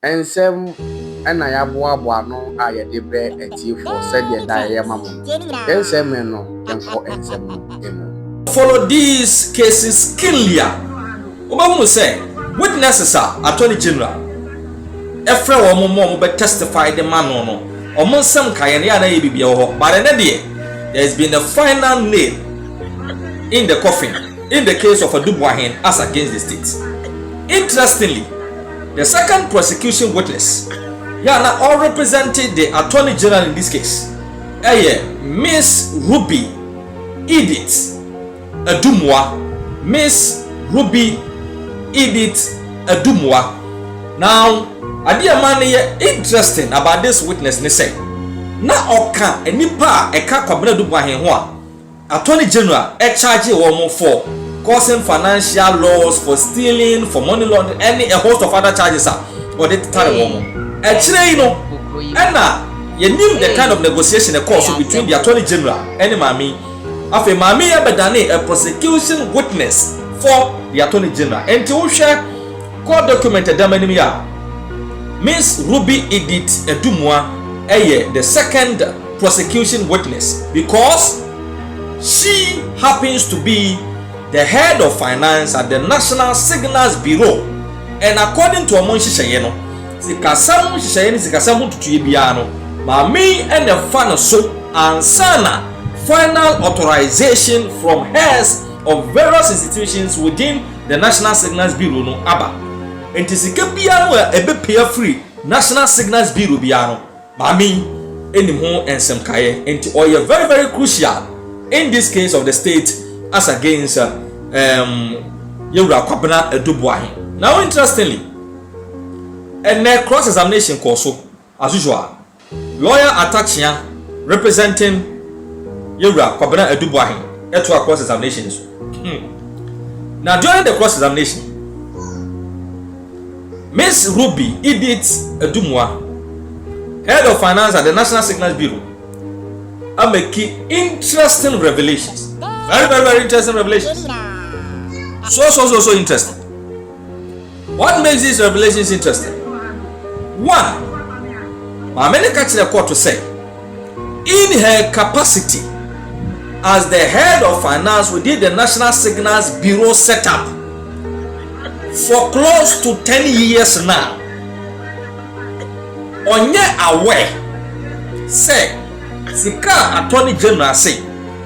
ensem ena ya boaboa no a ye de bre etiefo said ye die mamo ensem no enko ensem emu. Follow these cases clearly. Obamu say witnesses are attorney general efre wo mo be testify the man no omo nsem kaye ne ana ye bibia ho but ene de there has been a final nail in the coffin in the case of Boahen as against the state. Interestingly, the second prosecution witness now all represented the attorney general in this case, Miss Ruby Edith Adumwa. Miss Ruby Edith Adumwa. Now, idea man interesting about this witness ne say na oka enipa eka kwabena Boahen ho a attorney general charge woman for causing financial loss, for stealing, for money laundering, a host of other charges or they tell a woman. Actually, you know, and you knew the kind of negotiation occurs between the attorney general and Mami. After Mami Abedane, a prosecution witness for the attorney general. And to share court documented Miss Ruby Edith Edumwa, the second prosecution witness, because she happens to be the head of finance at the National Signals Bureau, and according to Omonshi Shayeno, Sikasam Shayeni Sikasam Tutuibiano, Mami and the final so and Sana final authorization from heads of various institutions within the National Signals Bureau no Aba. And Tisikabiano ebe pay free National Signals Bureau biano. Mami anymore and some kaye and oil very very crucial in this case of the state as against Yura Kwabena Boahen. Now, interestingly, a cross examination course, as usual, lawyer Atachia representing Yura Kwabena Boahen at two cross examinations. Now, during the cross examination, Miss Ruby Edith Adumwa, head of finance at the National Signals Bureau, are making interesting revelations. Very interesting revelations. So interesting. What makes these revelations interesting? One, Mamene catch the court to say, in her capacity as the head of finance within the National Signals Bureau setup for close to 10 years now, onye aware say Sika Attorney General say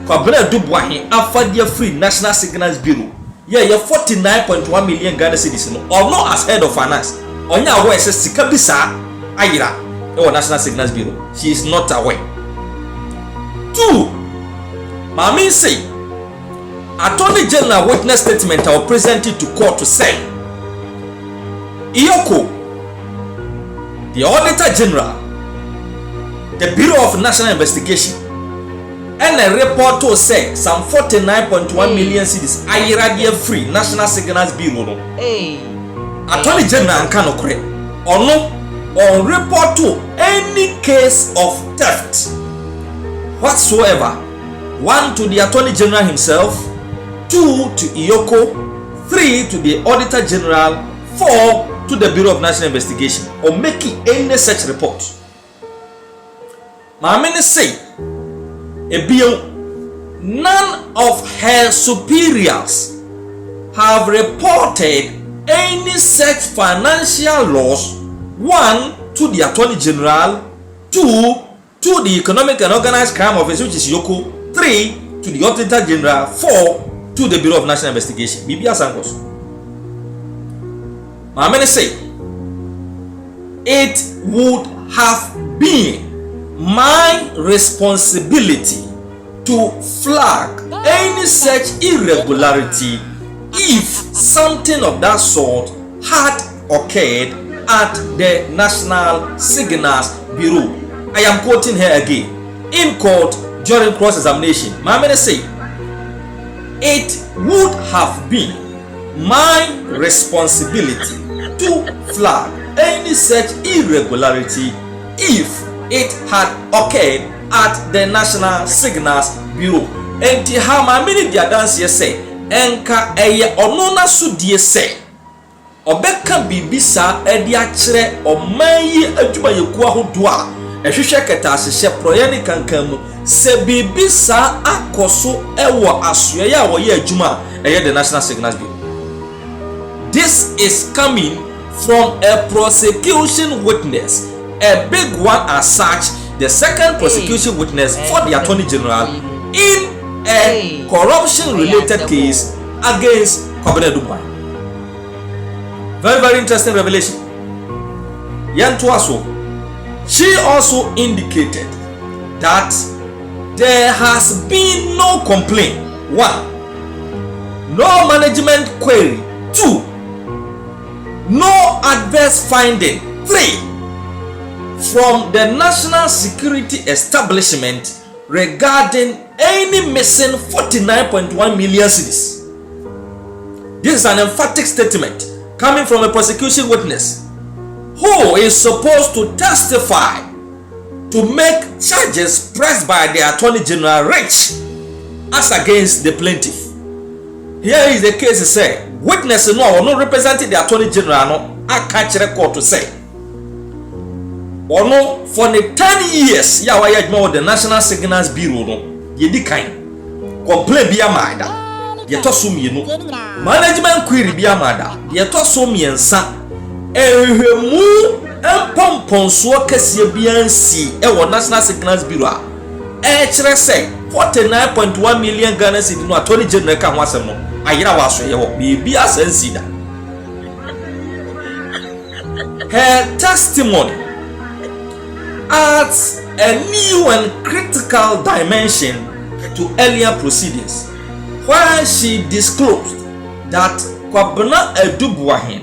Kwabena Boahen after free National Signals Bureau. Yeah, 49.1 million Ghana cedis no or not as head of finance. Onye aware says Sika bisa ayira the National Signals Bureau. She is not aware. Two, Mami say Attorney General witness statement or presented to court to say Iyoko, the Auditor General, the Bureau of National Investigation, and a report to say some 49.1 million cedis ayira free National Signals Bureau. Attorney General can correct or no or report to any case of theft whatsoever. One to the Attorney General himself, two to Iyoko, three to the Auditor General, four to the Bureau of National Investigation, or making any such report. Mamene say, none of her superiors have reported any such financial loss. One to the Attorney General, two to the Economic and Organized Crime Office, which is Yoko, three to the Auditor General, four to the Bureau of National Investigation. Bibia Sankos. Mamene say, it would have been my responsibility to flag any such irregularity if something of that sort had occurred at the National Signals Bureau. I am quoting her again. In court during cross-examination, Mamene say, it would have been my responsibility to flag any such irregularity if it had occurred at the National Signals Bureau. Enti ha Mamene dia dance say enka eye onona sudie say obeka bibisa edi akyere omanyi adwuma yeku ahodo a ehwehwe ketasehye proye kankamu se bibisa akoso ewo asoye ya wo ye adwuma eye the National Signals Bureau. This is coming from a prosecution witness, a big one as such, the second prosecution witness for the Attorney General in a corruption-related case against Kwabena Dubai. Very, very interesting revelation. Yantuaso, she also indicated that there has been no complaint. 1. No management query. 2. No adverse finding. 3. From the National Security Establishment regarding any missing 49.1 million cedis. This is an emphatic statement coming from a prosecution witness who is supposed to testify to make charges pressed by the Attorney General rich as against the plaintiff. Here is the case say witness no representing the Attorney General no aka kire court to say ono for the 10 years ya wa yadma with the National Signals Bureau no yedi kan complain bia maida ye to so mienu management query bia maida ye to so miensa ehwemu empomponso kase bia nsi e wo National Signals Bureau e kire say 49.1 million Ghana cedi no Attorney General ka ho asem no ayira wa so ye ho bia asansi da. Her testimony adds a new and critical dimension to earlier proceedings, where she disclosed that Kwabena Boahen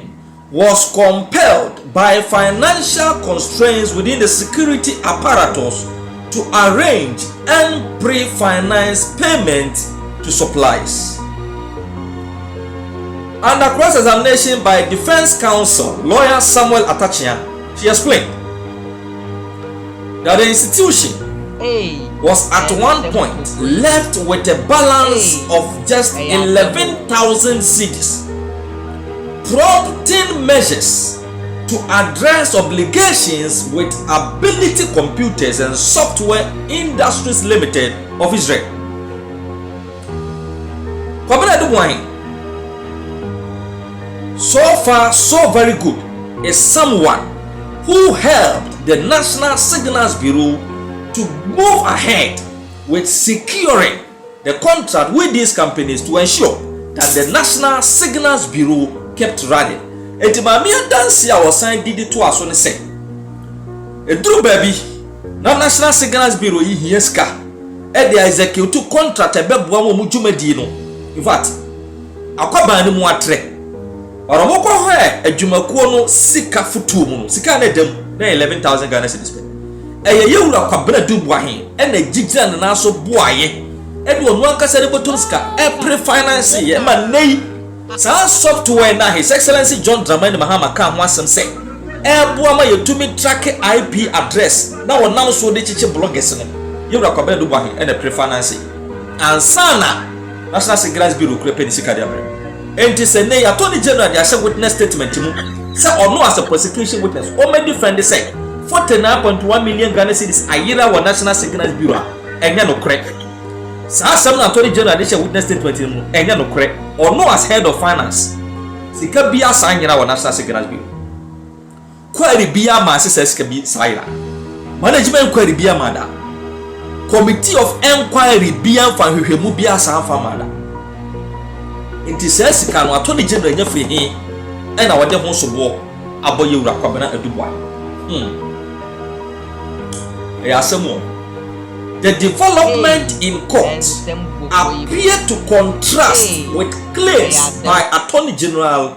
was compelled by financial constraints within the security apparatus to arrange and pre-finance payment to suppliers. Under cross-examination by defense counsel lawyer Samuel Atachia, she explained that the institution was at one point left with a balance of just 11,000 cedis, prompting measures to address obligations with Ability Computers and Software Industries Limited of Israel. Kwabena Boahen, so far so very good, is someone who helped the National Signals Bureau to move ahead with securing the contract with these companies to ensure that the National Signals Bureau kept running. Etimamia dance ya wasan didi to aso ne say eduru baby na National Signals Bureau yi hieska e dey execute contract ebeboa mo dwumadi no. In fact akwaban ne mu atre oromoko ho adwumakuo no sika futuo mu no sika na dem na 11,000 Ghana cedis. Eye yewura Kwabena Boahen e na gigira na so boaye e de onu ankasa de botom sika e pre-finance ye ma nei sa software na His Excellency John Dramani Mahama ka ho asem say e boa ma yetumi track IP address na wonam so de chiche bloggers no yewura Kwabena Boahen e na pre-finance ansana National Signals Bureau krepe ni sika de abre enti se nei Attorney General de ashe witness statement mu say ono as a prosecution witness o me defend say 49.1 million Ghana cedis ayira wa National Signals Bureau enya no kre sa asem na Attorney General de share witness statement mu enya no kre ono as head of finance sika bia sa anyira wa National Signals Bureau query bia ma se sika bi saira management query bia ma da committee of inquiry bia fa hwehwemu bia sa fa ma da inti se sika no Attorney General nya free he e na wode ho sobo aboye wura Kwabena Boahen. The development in court appear to contrast with claims by Attorney General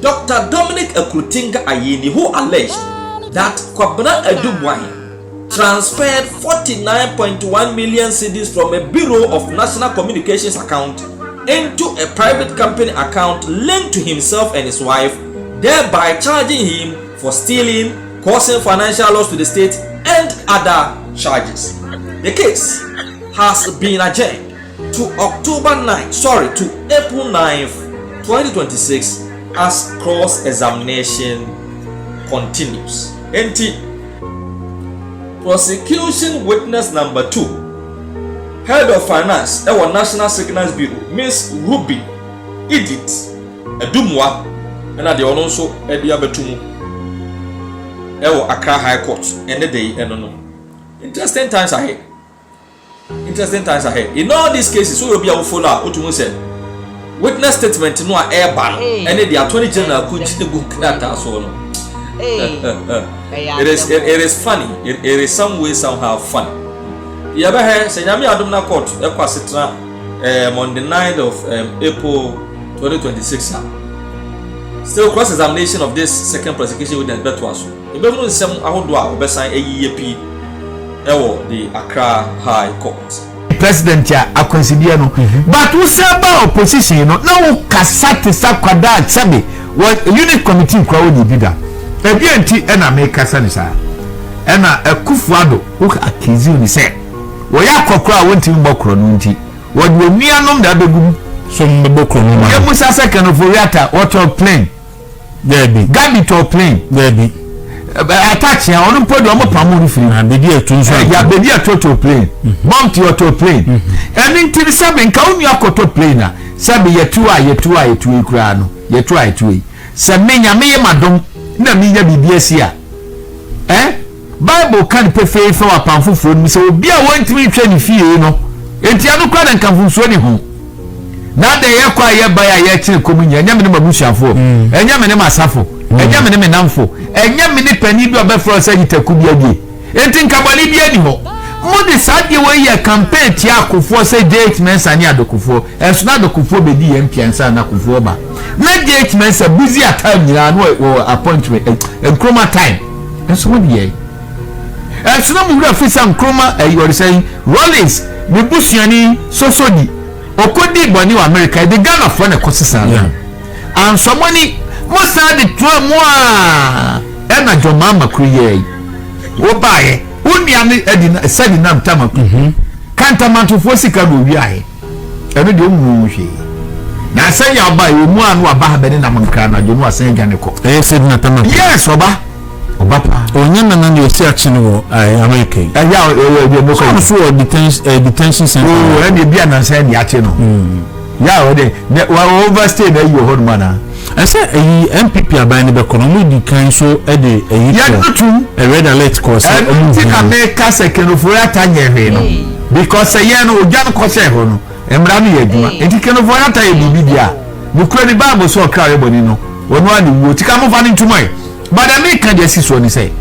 Dr. Dominic Ekrutinga Ayeni, who alleged that Kwabena Boahen transferred 49.1 million cedis from a Bureau of National Communications account into a private company account linked to himself and his wife, thereby charging him for stealing, causing financial loss to the state, and other charges. The case has been adjourned to April 9th, 2026 as cross-examination continues. Prosecution witness number 2, head of finance our National Signals Bureau, Miss Ruby Edith Edumwa, and at the also Edia Betumu our Accra High Court, and the day and no. Interesting times ahead. In all these cases, we will be able to follow what you said. Witness statement no air ban, and the Attorney General could go that so. It is funny. It is some way somehow funny. The other hand, Senyami Adumna Court, Equasitra, on the 9th of April 2026. Still cross-examination of this second prosecution witness Betuaso. The Beverly Sem Ahodwa Obesan AEP, the Accra High Court. President ya akonsidia no but we say about opposition no na wo kasate sakwada chabe unit committee kwa wo di bida ebi enti na me kasa ni sa na akufuado wo akizi ni se wo ya kokora wonti mbokro no nti wo de onuanom da begum so mbokro no ma ye musa second of reata water plane there be gabi to plane there be attach ya onu podo omo pamu free na bedi atunso ya bedi atoto plane mount your to plane and nti sabe nka onu akoto plane na sabe yetu ikura no yetu se menya meye madom na menya bibiasia Bible kan pefe fa wa pamfoforo mi se obi a wontimi twa ni fie no enti anu kwa na nkamfuso ni ho na de ye kwa ye ba ya ye kire komunya enya me ne mabusuafo enya me ne masafo enya me ne menamfo enya me ne pani bi obefro se yitaku bi agi enti nkabali bi ani ho mo de sadie we ye campaign ti akofo se date mensa ni adokofo enso na adokofo be di ye mpiansa na akofo ba na date mensa busy at time nyina no appointment enkroma time enso mo di ye enso na mo wura fisa enkroma you say Rollins me busuani sosodi okodi boni wa America the Ghana for na kosisa and somebody most of the two more na joma makruye wo bae unia ni edina sadi na mtama kanta mantufo sika do wi aye eno de omu hwe na asanya obae omu anu aba ha bene na mankra na jonu asanya gane ko sadi na tama yes oba pa onyama na ni osi achi no America ya so detention center e bia na say ni achi no ya o de overstay na you hold mana I say MPP abani be kono di kan so e de ya nutum a red alert course America second for ata nyehwe no because ye no ojan ko se ho no emra no ye duma enti keno for ata ye bibia no kura ni Bible so kra ye boni no onu ani wo tika mo fa ni ntumai but America dey see so ni say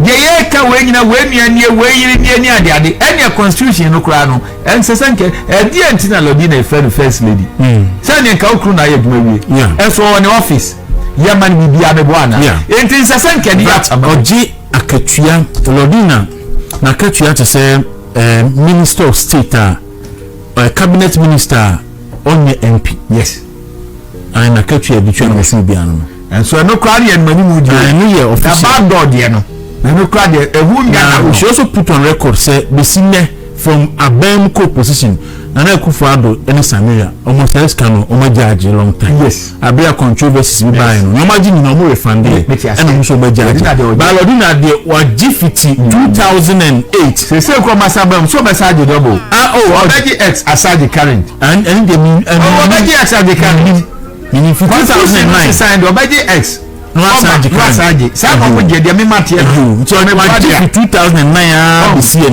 de ye ka we nyina we nuanie we yiri ni ade any constitution no kura no ensesanke e di antina lodi na first lady say ni ka okru na ye duma wie eso on office ye man bibia be boana enti ensesanke di oji akatua lodi na akatua to say minister of state cabinet minister on MP yes and akatua bitua na se bia no and so no crowd and many mood and year of the bad dog no crowd we also put on record say besime from Abemko position and Akufo-Addo any Samaria almost as can judge a long time yes abia controversies we buy no imagine no more refund and also be judge but Lodina dey wa G50 2008 say ko masabam so be charge double obeji x aside current and they mean obeji x aside current in 2009 signed obeji x no aside some of the me mate e so me 2009 this year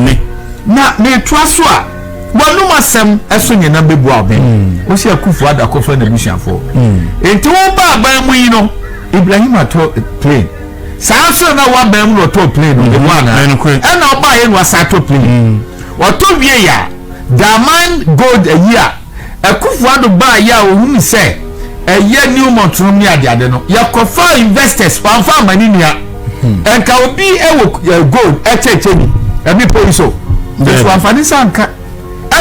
na me twaso a wonu masem eso nyina bebu aben wo se Akufo-Addo akofa na busuafo enti wo ba aban mu yi no Ibrahim ato plane so na wa ban mu to plane no de wana na oba ye no asato plane oto wie ya Diamond Gold a year Akufo-Addo ba ya ohun se eye new montrum ni ade no yakofa investors wanfa mani nia enka obi ewo gold etecheni ebi poliso this wanfa ni sanka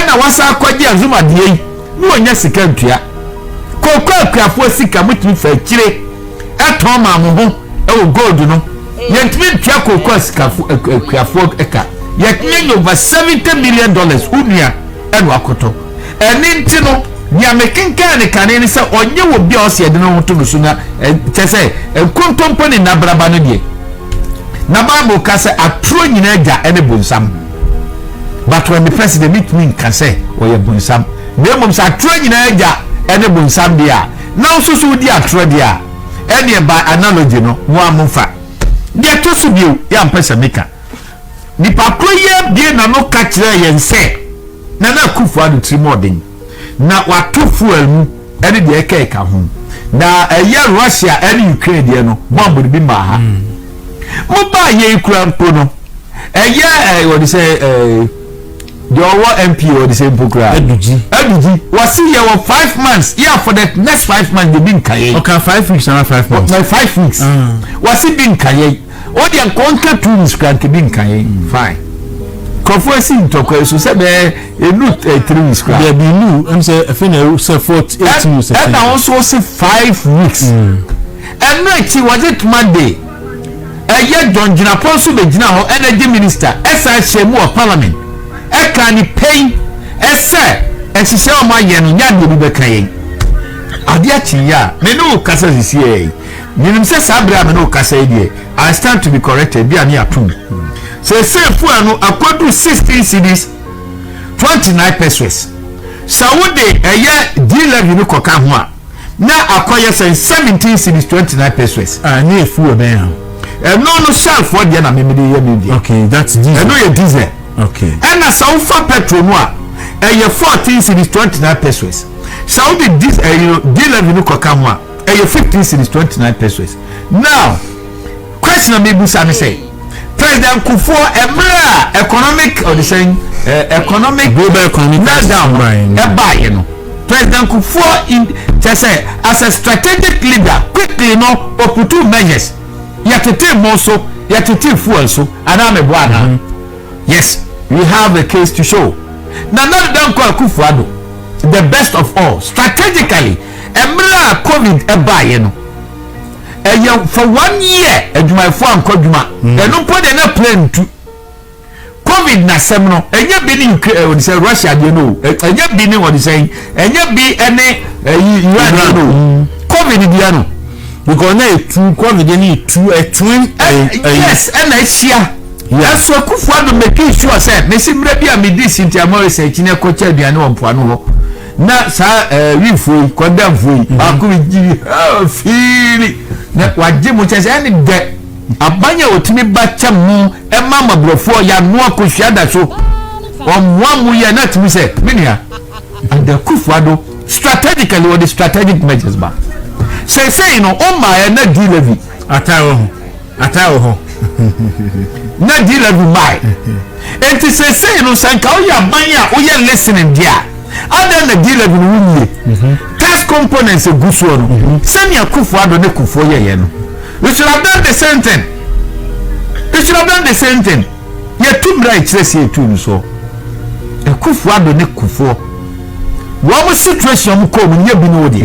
na wasa akwaje azuma de yi no onya sika ntua kokko akuafo sika mutumi fa kire eton ma mo ho ewo gold no yentumi ntua kokko sika akuafo eka yetumi over $70 million unia eno akoto eni nti no nya mekenkan ne kane ne se onye wo bia o se de no to so na chese enkontompo ne nabraba no de na Bible ka se atro nyina agya ene bonsam but when the president meet me ka se o ye bonsam me mom sa atro nyina agya ene bonsam dia na so so di atro dia ene by analogy no mo amfa dia to so bio ya mpesa meka ni pakro ye bie na no ka kire ye nse na kufu adu trimodin na watu fuel mu ene de eka ho na eye Russia ene Ukraine de no bomb bi ma ha mo ba ye ikura mpo no eye what they say the our MP or the same program aduji was see here 5 months yeah for the next 5 months they been kaye okay 5 weeks and 5 months no 5 weeks was it been kaye all the conquer 2 weeks can been kaye fine conference in talk so say be enu 3 weeks there be new am say fina say 8 weeks and also say 5 weeks and next was it Monday John Jinapon so be gina ho energy minister esa shemu of parliament e kan ni pay ese esise o ma ye no nya de bi be kan yen ade a chi ya me no kasa sisi e nim se sabra me no kasa e I stand to be corrected bi ani atum say fu anu akodu 16 cedis 29 pesos sawode eye D11 no koka ho a na akoye 17 cedis 29 pesos ni fu o ben ha no shelf for the na me dey me okay that's diesel no you diesel okay and na so for petrol no a 14 cedis 29 pesos so the this D11 no koka ho a 15 cedis 29 pesos now question me busa me say President Kufo emra economic or the saying economic global economic down buy no President Kufo in say as a strategic leader quickly no put two measures yatete moso yatete fuel so aname bwana yes we have a case to show na dan ko Akufo-Addo the best of all strategically emra covid buy no for 1 year adwuma fo ankodwuma eno po de na plan tu covid na sem no enya bi ni Ukraine say Russia de no enya bi ni what say enya bi ene Iran no covid dia no because na two covid ni two a twin yes and na chia yes so Akufo-Addo make sure say me simra bi a me dis inti amore say kine ko cha aduane wo mpoano ho na sa wi foi kodam foi akuji fili na waje mu chese ani de abanya otimi bacha mu e mama brofo ya no akohua da so omwa mu ye na timi se menia and the Akufo-Addo strategically or the strategic measures ba say no o ma e na D11 atawo ho na D11 mai enti say no sanka o ya banya o ye listening dia other na D11 wunye tax components eguso no sani Akufo-Addo ne Kufo ye no we should have done the same thing ye two right let's say two so Akufo-Addo ne Kufo wo situation mu ko mu nye bi no de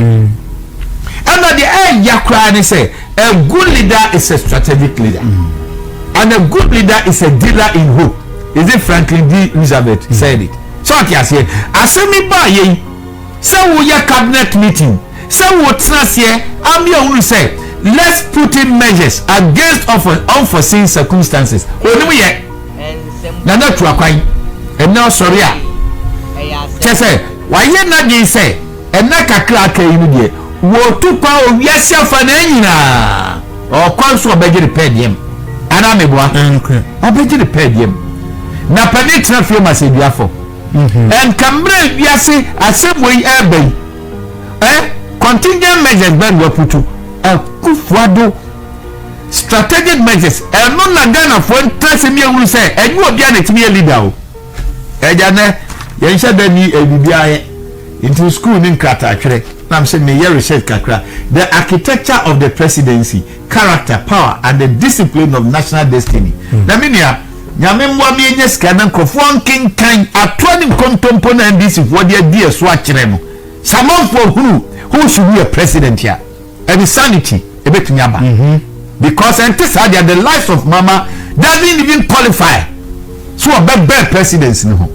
and the yakra ne say a good leader is a strategic leader and a good leader is a dealer in hope. Is it Franklin D. Roosevelt said it? So what you say? Asemi ba ye say we ya cabinet meeting. Say we trust here. I'm here who say let's put in measures against unforeseen circumstances. Oni ye. Na na tu akwan. And now sorry ah. Say why ye na dey say and na kakra aka yi no dey. Wo tu kwa o wiase afa na nyina. O kwan so obegye repair dem. Ana meboa. Obegye repair dem. Na panic na famous eduafo. And Cambre biase assembly ebe. Contingent measures ben we put to Akufo-Addo strategic measures. And no na Ghana for interest me who say and you obi an etimi leader o. Ejane yen sha da ni bibia into school nin krata atwere. I'm saying me research kakra. The architecture of the presidency, character, power, and the discipline of national destiny. Na minia nyame mwa mi enye skana nkofo nkenkan atwani kontompo na ndisi for the idea so akire no. Someone for who should be a president here? And sanity ebetumi aba. Because they are the lives of mama doesn't even qualify. So a bad presidency no.